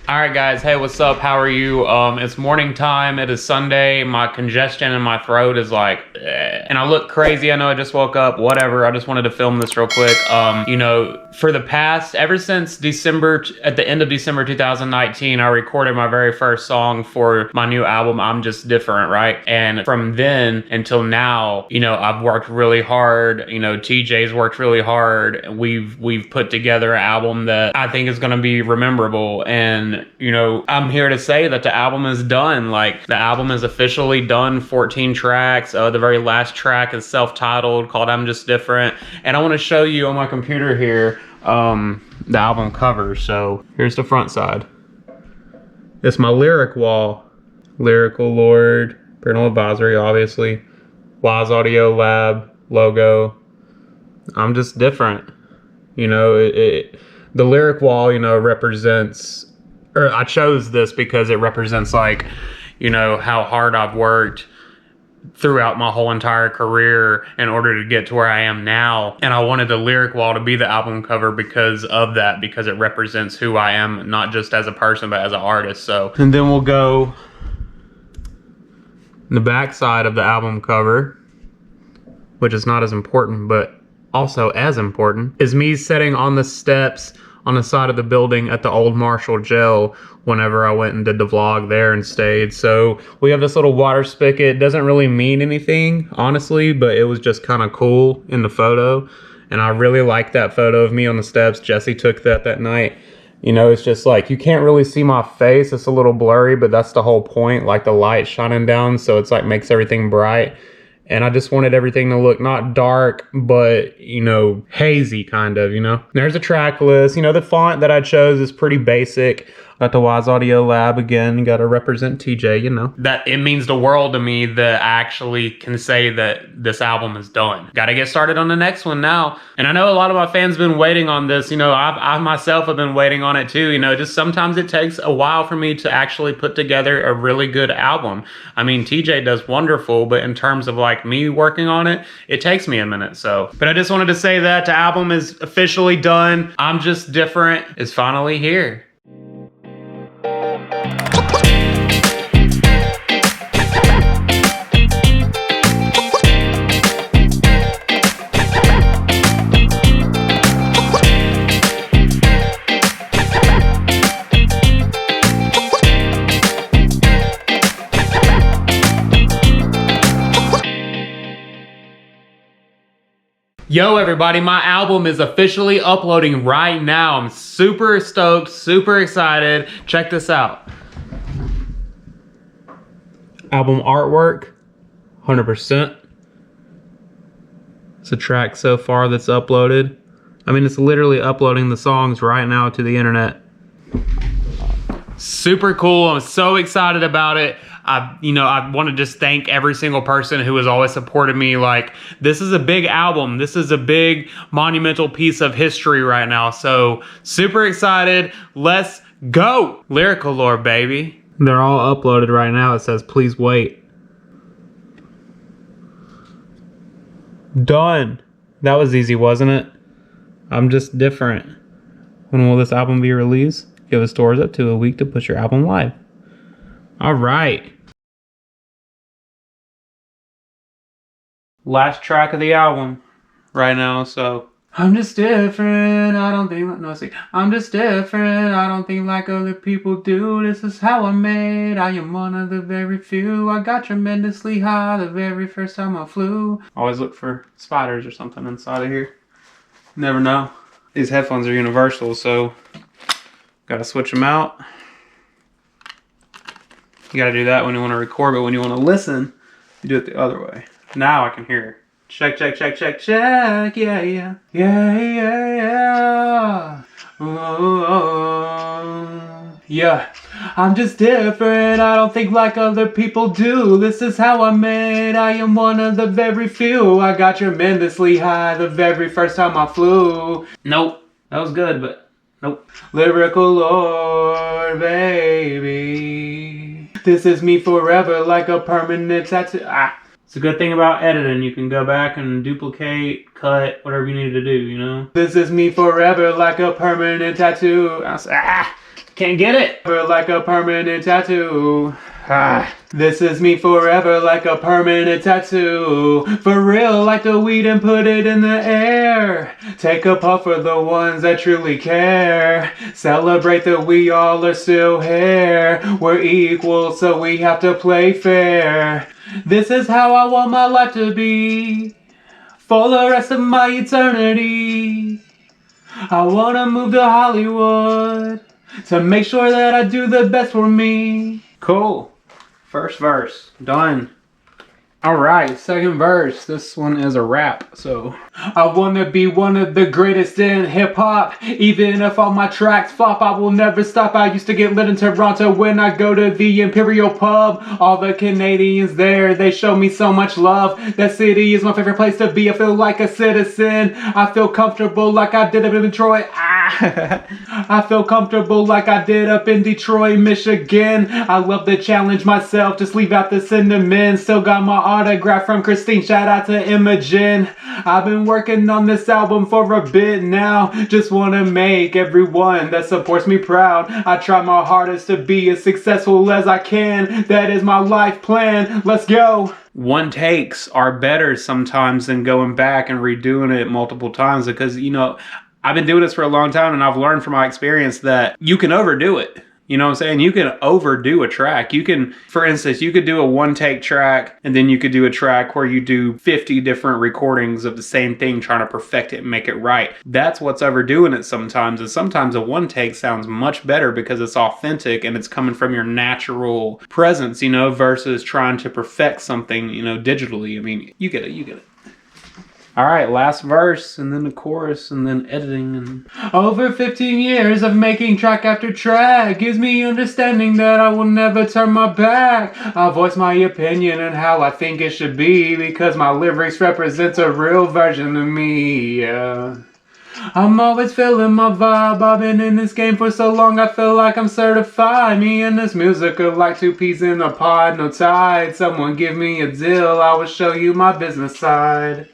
All right, guys. Hey, what's up? How are you? It's morning time. It is Sunday. My congestion in my throat is like, and I look crazy. I know I just woke up. Whatever. I just wanted to film this real quick. For the past, ever since December, at the end of December 2019, I recorded my very first song for my new album, I'm Just Different, right? And from then until now, I've worked really hard. TJ's worked really hard. We've put together an album that I think is going to be rememberable. And I'm here to say that the album is done. Like, the album is officially done, 14 tracks. The very last track is self-titled, called I'm Just Different. And I want to show you on my computer here the album cover. So here's the front side. It's my lyric wall. Lyrical, Lord, Parental Advisory, obviously. Wise Audio Lab, logo. I'm just different. The lyric wall, represents, or I chose this because it represents how hard I've worked throughout my whole entire career in order to get to where I am now. And I wanted the lyric wall to be the album cover because of that, because it represents who I am, not just as a person, but as an artist. So, and then we'll go the back side of the album cover, which is not as important, but also as important, is me sitting on the steps on the side of the building at the old Marshall jail whenever I went and did the vlog there and stayed. So we have this little water spigot. It doesn't really mean anything, honestly, but it was just kind of cool in the photo. And I really like that photo of me on the steps. Jesse took that night. It's just like, you can't really see my face. It's a little blurry, but that's the whole point. Like, the light shining down, so it's like makes everything bright. And I just wanted everything to look not dark, but, hazy kind of, There's a track list. The font that I chose is pretty basic. Got the Wise Audio Lab again. Got to represent TJ, That it means the world to me that I actually can say that this album is done. Got to get started on the next one now. And I know a lot of my fans been waiting on this. I myself have been waiting on it too. Just sometimes it takes a while for me to actually put together a really good album. I mean, TJ does wonderful, but in terms of like me working on it, it takes me a minute. So, but I just wanted to say that the album is officially done. I'm Just Different is finally here. Yo everybody, my album is officially uploading right now. I'm super stoked, super excited. Check this out. Album artwork, 100%. It's a track so far that's uploaded. I mean, it's literally uploading the songs right now to the internet. Super cool, I'm so excited about it. I want to just thank every single person who has always supported me. Like, this is a big album. This is a big monumental piece of history right now. So super excited. Let's go. Lyrical lore, baby. They're all uploaded right now. It says, please wait. Done. That was easy, wasn't it? I'm Just Different. When will this album be released? Give us stores up to a week to push your album live. All right. Last track of the album right now, so. I'm just different, I don't think, no, see. I'm just different, I don't think like other people do. This is how I'm made, I am one of the very few. I got tremendously high the very first time I flew. Always look for spiders or something inside of here. Never know. These headphones are universal, so gotta switch them out. You gotta do that when you want to record, but when you want to listen, you do it the other way. Now I can hear. Check, check, check, check, check. Yeah, yeah. Yeah, yeah, yeah. Oh, yeah. I'm just different. I don't think like other people do. This is how I'm made. I am one of the very few. I got tremendously high the very first time I flew. Nope. That was good, but nope. Lyrical lore, baby. This is me forever like a permanent tattoo. It's a good thing about editing. You can go back and duplicate, cut, whatever you need to do, This is me forever like a permanent tattoo. Can't get it. Like a permanent tattoo. This is me forever like a permanent tattoo. For real, like the weed and put it in the air. Take a puff for the ones that truly care. Celebrate that we all are still here. We're equal, so we have to play fair. This is how I want my life to be. For the rest of my eternity. I wanna move to Hollywood to make sure that I do the best for me. Cool. First verse, done. Alright, second verse. This one is a rap, so. I wanna be one of the greatest in hip-hop. Even if all my tracks flop, I will never stop. I used to get lit in Toronto when I go to the Imperial Pub. All the Canadians there, they show me so much love. That city is my favorite place to be. I feel like a citizen. I feel comfortable like I did up in Detroit. I feel comfortable like I did up in Detroit, Michigan. I love to challenge myself, just leave out the cinnamon. Still got my autograph from Christine, shout out to Imogen. I've been working on this album for a bit now. Just wanna make everyone that supports me proud. I try my hardest to be as successful as I can. That is my life plan. Let's go. One takes are better sometimes than going back and redoing it multiple times because, you know, I've been doing this for a long time and I've learned from my experience that you can overdo it. You know what I'm saying? You can overdo a track. You can, for instance, you could do a one take track and then you could do a track where you do 50 different recordings of the same thing trying to perfect it and make it right. That's what's overdoing it sometimes. And sometimes a one take sounds much better because it's authentic and it's coming from your natural presence, you know, versus trying to perfect something, you know, digitally. I mean, you get it, you get it. All right, last verse, and then the chorus, and then editing. And over 15 years of making track after track gives me understanding that I will never turn my back. I'll voice my opinion and how I think it should be because my lyrics represent a real version of me, yeah. I'm always feeling my vibe. I've been in this game for so long, I feel like I'm certified. Me and this music are like two peas in a pod, no tide. Someone give me a deal, I will show you my business side.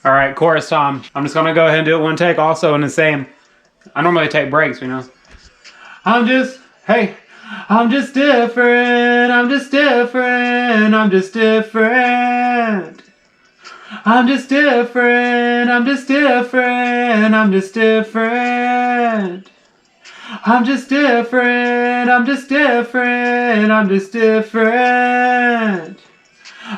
All right, chorus time. I'm just gonna go ahead and do it one take also in the same. I normally take breaks, you know. I'm just different, I'm just different, I'm just different. I'm just different, I'm just different. I'm just different, I'm just different. I'm just different, I'm just different.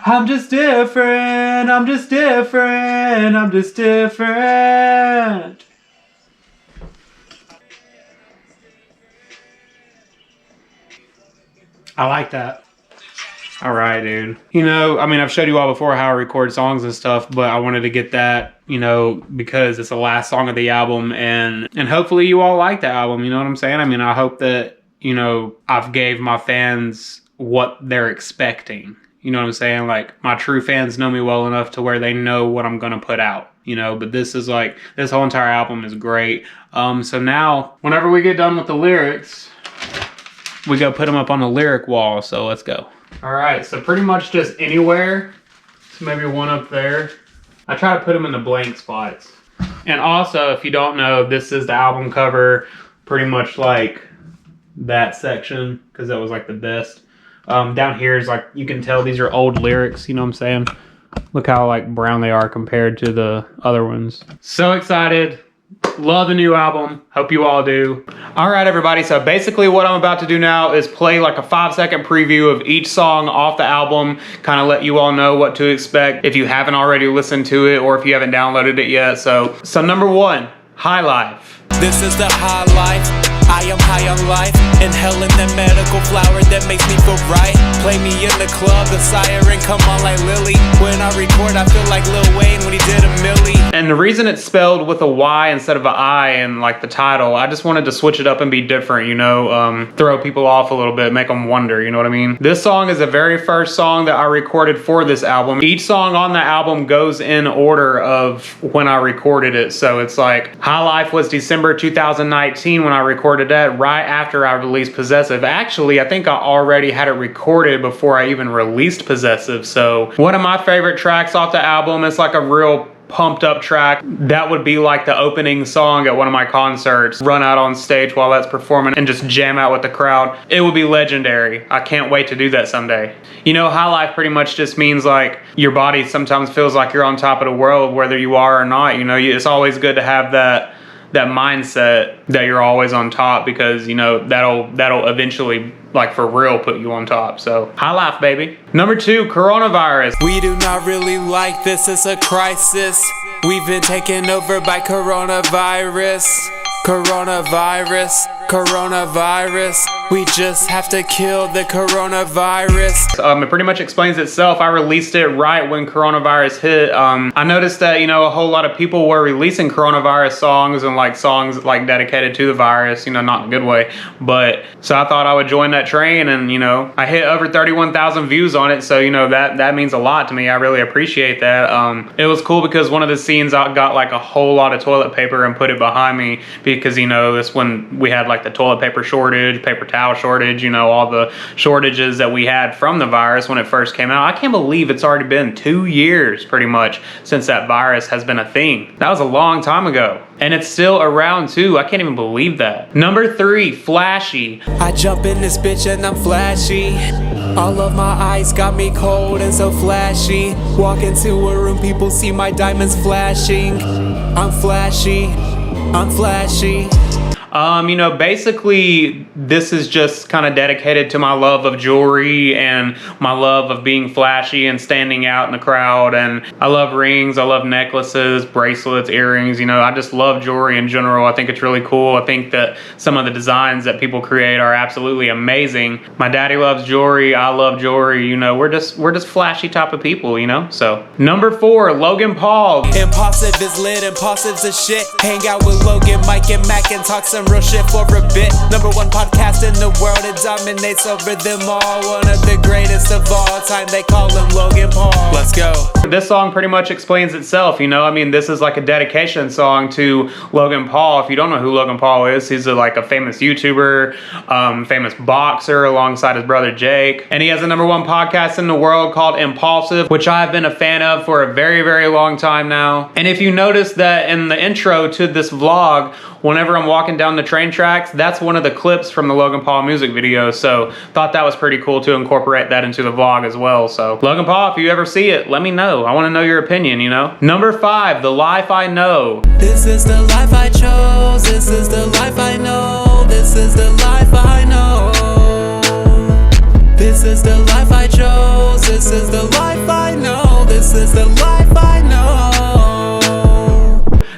I'm just different, I'm just different. I'm just different. I like that. All right, dude. You know, I mean, I've showed you all before how I record songs and stuff, but I wanted to get that, you know, because it's the last song of the album, and hopefully you all like the album, you know what I'm saying? I mean, I hope that, you know, I've gave my fans what they're expecting. You know what I'm saying? Like, my true fans know me well enough to where they know what I'm gonna put out, you know? But this is like, this whole entire album is great. So now, whenever we get done with the lyrics, we go put them up on the lyric wall, so let's go. All right, so pretty much just anywhere. So maybe one up there. I try to put them in the blank spots. And also, if you don't know, this is the album cover, pretty much like that section, because that was like the best. Down here is like, you can tell these are old lyrics, you know what I'm saying? Look how like brown they are compared to the other ones. So excited. Love the new album. Hope you all do. All right, everybody. So basically what I'm about to do now is play like a 5-second preview of each song off the album, kind of let you all know what to expect if you haven't already listened to it or if you haven't downloaded it yet. So number 1, High Life. This is the high life. I am high on life, inhaling that medical flower that makes me feel right. Play me in the club, the siren come on like Lily. When I record, I feel like Lil Wayne when he did a milli. And the reason it's spelled with a Y instead of an I in like the title, I just wanted to switch it up and be different, you know, throw people off a little bit, make them wonder, you know what I mean? This song is the very first song that I recorded for this album. Each song on the album goes in order of when I recorded it. So it's like, High Life was December 2019 when I recorded that, right after I released Possessive. Actually, I think I already had it recorded before I even released Possessive. So one of my favorite tracks off the album, it's like a real pumped up track. That would be like the opening song at one of my concerts. Run out on stage while that's performing and just jam out with the crowd. It would be legendary. I can't wait to do that someday. You know, high life pretty much just means like your body sometimes feels like you're on top of the world, whether you are or not. You know, it's always good to have that mindset that you're always on top, because you know that'll eventually, like, for real put you on top. So high life, baby. Number 2, coronavirus. We do not really like this, it's a crisis. We've been taken over by coronavirus. Coronavirus, coronavirus. We just have to kill the coronavirus. It pretty much explains itself. I released it right when coronavirus hit. I noticed that, you know, a whole lot of people were releasing coronavirus songs and like songs like dedicated to the virus, you know, not in a good way. But so I thought I would join that train, and you know, I hit over 31,000 views on it. So, you know, that means a lot to me. I really appreciate that. It was cool because one of the scenes I got like a whole lot of toilet paper and put it behind me, because, you know, this when we had like the toilet paper shortage, paper towel shortage, you know, all the shortages that we had from the virus when it first came out. I can't believe it's already been 2 years pretty much since that virus has been a thing. That was a long time ago. And it's still around too. I can't even believe that. Number 3, flashy. I jump in this bitch and I'm flashy. All of my eyes got me cold and so flashy. Walk into a room, people see my diamonds flashing. I'm flashy, I'm flashy. You know, basically this is just kind of dedicated to my love of jewelry and my love of being flashy and standing out in the crowd. And I love rings, I love necklaces, bracelets, earrings. You know, I just love jewelry in general. I think it's really cool. I think that some of the designs that people create are absolutely amazing. My daddy loves jewelry, I love jewelry. You know, we're just flashy type of people, you know. So number 4, Logan Paul. Impulsive is lit, impulsive's a shit. Hang out with Logan, Mike, and Mac and talk some real shit for a bit. Number 1 podcast in the world, it dominates over them all. One of the greatest of all time, they call him Logan Paul. Let's go. This song pretty much explains itself, you know. I mean, this is like a dedication song to Logan Paul. If you don't know who Logan Paul is, he's like a famous YouTuber, famous boxer alongside his brother Jake. And he has a number 1 podcast in the world called Impulsive, which I've been a fan of for a very, very long time now. And if you notice that in the intro to this vlog, whenever I'm walking down the train tracks, that's one of the clips from the Logan Paul music video. So thought that was pretty cool to incorporate that into the vlog as well. So Logan Paul, if you ever see it, let me know. I want to know your opinion, you know. Number 5, The Life I Know. This is the life I chose. This is the life I know. This is the life I know. This is the life I chose. This is the life I know. This is the life I know.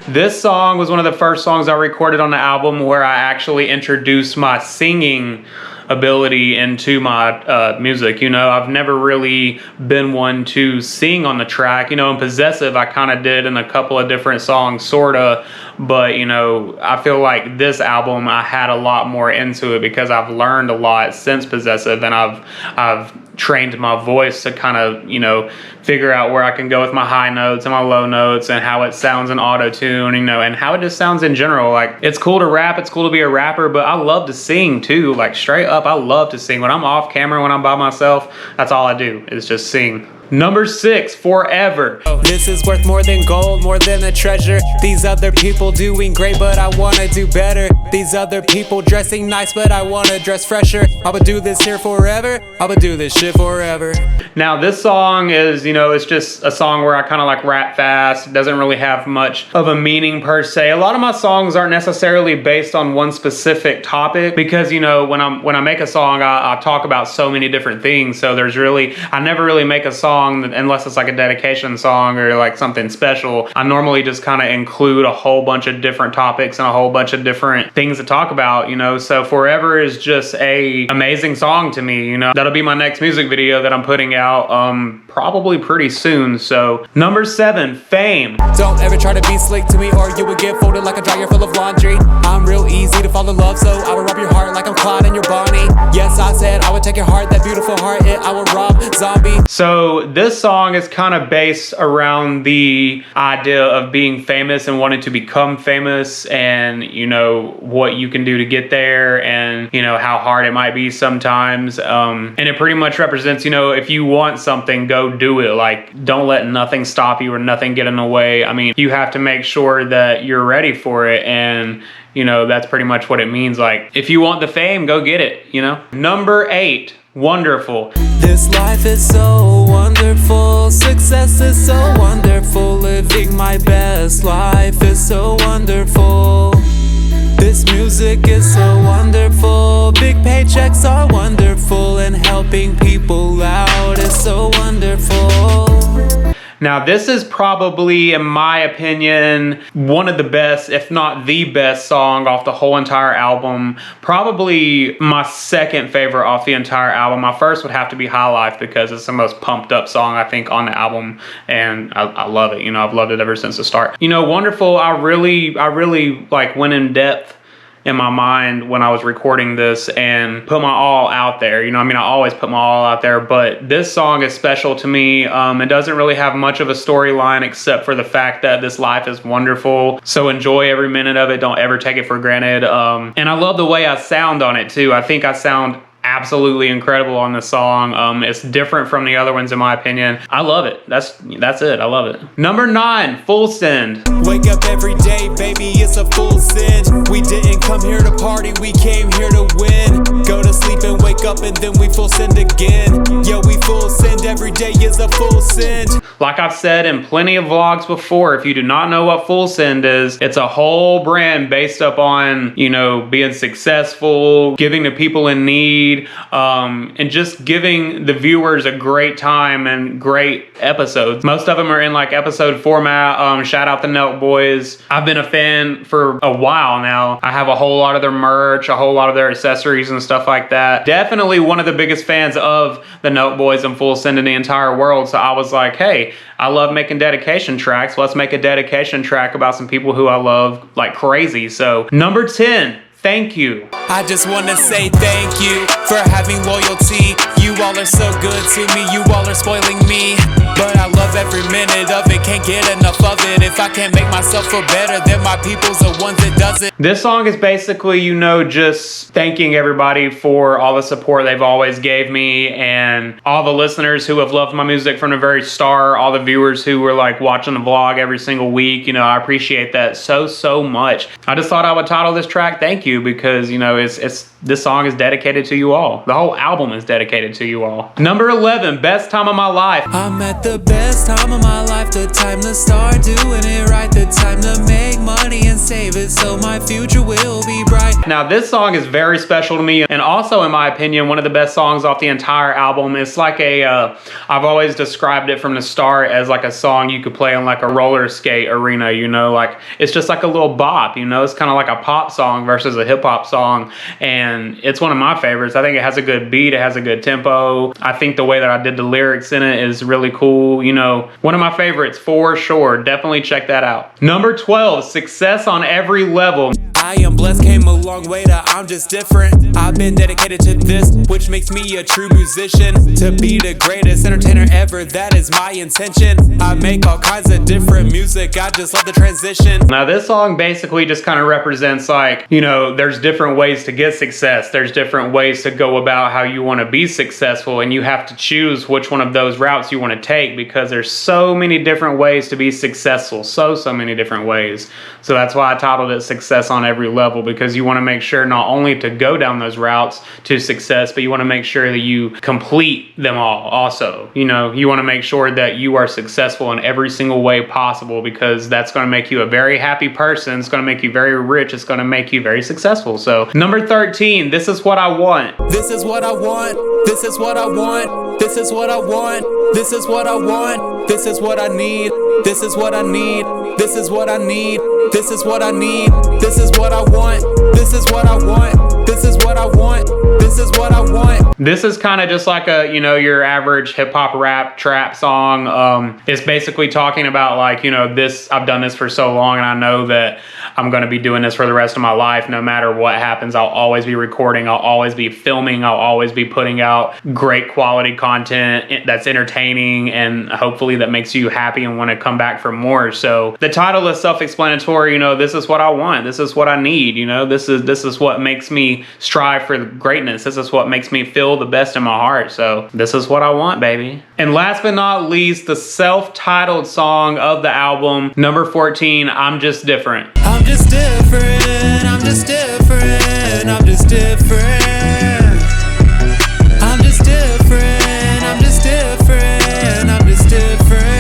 This song was one of the first songs I recorded on the album where I actually introduced my singing ability into my music. You know, I've never really been one to sing on the track. You know, in Possessive, I kind of did in a couple of different songs, sorta. But, you know, I feel like this album, I had a lot more into it because I've learned a lot since Possessive, and I've trained my voice to kind of, you know, figure out where I can go with my high notes and my low notes and how it sounds in auto-tune, you know, and how it just sounds in general. Like, it's cool to rap, it's cool to be a rapper, but I love to sing too. Like, straight up, I love to sing. When I'm off camera, when I'm by myself, that's all I do is just sing. Number 6, Forever. This is worth more than gold, more than a treasure. These other people doing great, but I wanna do better. These other people dressing nice, but I wanna dress fresher. I would do this here forever. I would do this shit forever. Now, this song is, you know, it's just a song where I kind of like rap fast. It doesn't really have much of a meaning per se. A lot of my songs aren't necessarily based on one specific topic because, you know, when I make a song, I talk about so many different things. So I never really make a song unless it's like a dedication song or like something special. I normally just kind of include a whole bunch of different topics and a whole bunch of different things to talk about, you know. So Forever is just a amazing song to me, you know. That'll be my next music video that I'm putting out probably pretty soon. So number 7, Fame. Don't ever try to be slick to me or you would get folded like a dryer full of laundry. I'm real easy to fall in love, so I will rub your heart like I'm Claude and you're Bonnie. Yes, I said I would take your heart, that beautiful heart, and I would rob zombie. So this song is kind of based around the idea of being famous and wanting to become famous, and you know what you can do to get there, and you know how hard it might be sometimes. And it pretty much represents, you know, if you want something, go do it. Like, don't let nothing stop you or nothing get in the way. I mean, you have to make sure that you're ready for it, and you know, that's pretty much what it means. Like, if you want the fame, go get it, you know? Number 8, Wonderful. This life is so wonderful, success is so wonderful, living my best life is so wonderful. This music is so wonderful, big paychecks are wonderful, and helping people out is so wonderful. Now, this is probably, in my opinion, one of the best, if not the best song off the whole entire album. Probably my second favorite off the entire album. My first would have to be High Life, because it's the most pumped up song, I think, on the album. And I love it. You know, I've loved it ever since the start. You know, Wonderful, I really like went in depth in my mind when I was recording this and put my all out there. You know, I mean, I always put my all out there, but this song is special to me. It doesn't really have much of a storyline except for the fact that this life is wonderful. So enjoy every minute of it. Don't ever take it for granted. And I love the way I sound on it too. I think I sound absolutely incredible on this song. It's different from the other ones in my opinion. I love it. That's it. I love it. Number 9, Full Send. Wake up every day, baby, it's a full send. We didn't come here to party, we came here to win. Go to sleep and wake up and then we full send again. Yeah, we full send, every day is a full send. Like I've said in plenty of vlogs before, if you do not know what Full Send is, it's a whole brand based up on, you know, being successful, giving to people in need, and just giving the viewers a great time and great episodes. Most of them are in like episode format. Shout out the Nelk Boys. I've been a fan for a while now. I have a whole lot of their merch, a whole lot of their accessories and stuff like that. Definitely one of the biggest fans of the Nelk Boys and Full Send in the entire world. So I was like, hey, I love making dedication tracks. Let's make a dedication track about some people who I love like crazy. So number 10, Thank You. I just wanna say thank you for having loyalty. You all are so good to me, you all are spoiling me. But I love every minute of it, can't get enough of it. If I can't make myself feel better, then my people's the ones that does it. This song is basically, you know, just thanking everybody for all the support they've always gave me, and all the listeners who have loved my music from the very start, all the viewers who were like watching the vlog every single week. You know, I appreciate that so much. I just thought I would title this track Thank You, because, you know, this song is dedicated to you all. The whole album is dedicated to you all. Number 11, Best Time of My Life. I'm at the best time of my life, the time to start doing it right, the time to make money and save it so my future will be bright. Now, this song is very special to me, and also, in my opinion, one of the best songs off the entire album. It's like I've always described it from the start as like a song you could play in like a roller skate arena, you know, like it's just like a little bop, you know, it's kind of like a pop song versus a hip hop song, and it's one of my favorites. I think it has a good beat, it has a good tempo. I think the way that I did the lyrics in it is really cool, you know, one of my favorites for sure. Definitely check that out. Number 12, Success on Every Level. I am blessed, came a long way to I'm just different. I've been dedicated to this, which makes me a true musician. To be the greatest entertainer ever, that is my intention. I make all kinds of different music, I just love the transition. Now, this song basically just kind of represents like, you know, there's different ways to get success. There's different ways to go about how you want to be successful, and you have to choose which one of those routes you want to take, because there's so many different ways to be successful. So many different ways. So that's why I titled it Success on Every Level, because you want to make sure not only to go down those routes to success, but you want to make sure that you complete them all also. You know, you want to make sure that you are successful in every single way possible, because that's going to make you a very happy person. It's going to make you very rich. It's going to make you very successful. So number 13, This Is What I Want. This is what I want. This is what I want. This is what I want. This is what I want. This is what I need. This is what I need. This is what I need. This is what I need. This is what I want. This is what I want. This is what I want. This is what I want. This is kind of just like a, you know, your average hip hop rap trap song. It's basically talking about like, you know, this, I've done this for so long and I know that I'm going to be doing this for the rest of my life. No matter what happens, I'll always be recording. I'll always be filming. I'll always be putting out great quality content that's entertaining and hopefully that makes you happy and want to come back for more. So the title is self-explanatory. You know, this is what I want. This is what I need. You know, this is what makes me strive for greatness. This is what makes me feel the best in my heart. So this is what I want, baby. And last but not least, the self-titled song of the album, number 14, I'm Just Different. I'm just different, I'm just different, I'm just different. I'm just different, I'm just different, I'm just different.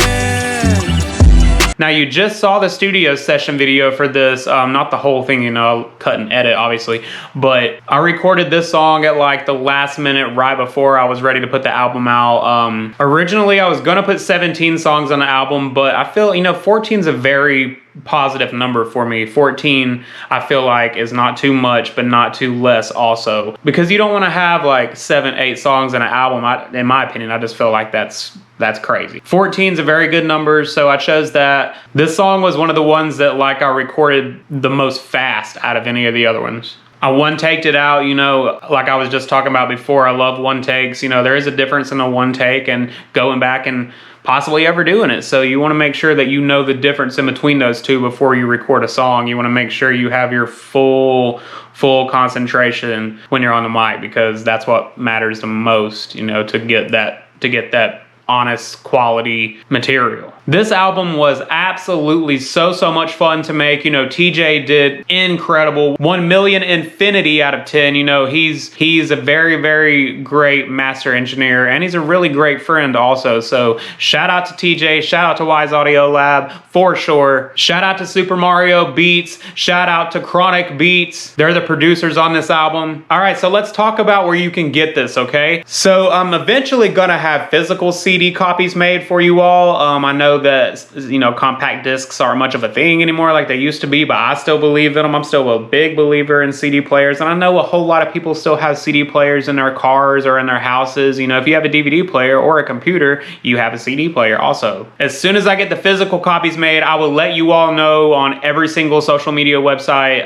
Now you just saw the studio session video for this, not the whole thing, you know, I'll cut and edit obviously, but I recorded this song at like the last minute right before I was ready to put the album out. Originally I was gonna put 17 songs on the album, but I feel, you know, 14 is a very positive number for me. 14 I feel like is not too much but not too less also, because you don't want to have like 7-8 songs in an album. In my opinion, I just feel like that's crazy. 14 is a very good number, so I chose that. This song was one of the ones that like I recorded the most fast out of any of the other ones. I one-taked it out, you know, like I was just talking about before. I love one takes. You know, there is a difference in a one take and going back and possibly ever doing it. So you want to make sure that you know the difference in between those two before you record a song. You want to make sure you have your full concentration when you're on the mic, because that's what matters the most, you know, to get that honest quality material. This album was absolutely so much fun to make. You know, TJ did incredible. 1 million infinity out of 10. You know, he's a very great master engineer and he's a really great friend also. So shout out to TJ, shout out to Wise Audio Lab for sure. Shout out to Super Mario Beats, shout out to Chronic Beats. They're the producers on this album. All right, so let's talk about where you can get this, okay? So I'm eventually gonna have physical CD copies made for you all. I know that, you know, compact discs aren't much of a thing anymore like they used to be, but I still believe in them. I'm still a big believer in CD players, and I know a whole lot of people still have CD players in their cars or in their houses. You know, if you have a DVD player or a computer, you have a CD player also. As soon as I get the physical copies made, I will let you all know on every single social media website,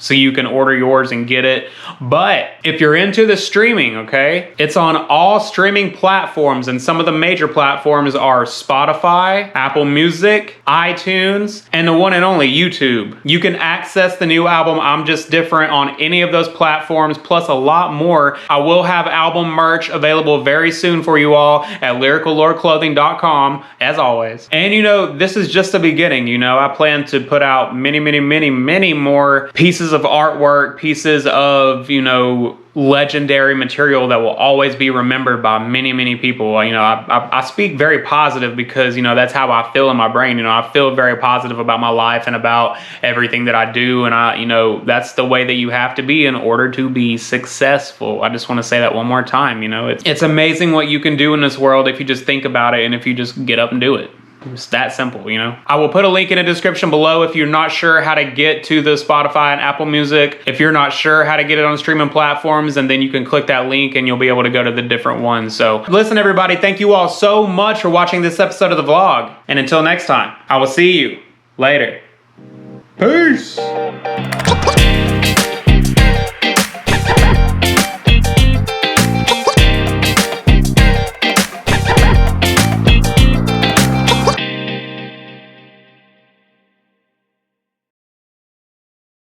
so you can order yours and get it. But if you're into the streaming, okay, it's on all streaming platforms, and some of the major platforms are Spotify, Apple Music, iTunes, and the one and only YouTube. You can access the new album I'm Just Different on any of those platforms, plus a lot more. I will have album merch available very soon for you all at lyricalloreclothing.com, as always. And you know, this is just the beginning. You know, I plan to put out many more pieces of artwork, pieces of, you know, legendary material that will always be remembered by many people. You know, I speak very positive because, you know, that's how I feel in my brain. You know, I feel very positive about my life and about everything that I do, and you know, that's the way that you have to be in order to be successful. I just want to say that one more time. You know, it's amazing what you can do in this world if you just think about it and if you just get up and do it. It's that simple, you know. I will put a link in the description below if you're not sure how to get to the Spotify and Apple Music. If you're not sure how to get it on streaming platforms, and then you can click that link and you'll be able to go to the different ones. So listen, everybody, thank you all so much for watching this episode of the vlog. And until next time, I will see you later. Peace.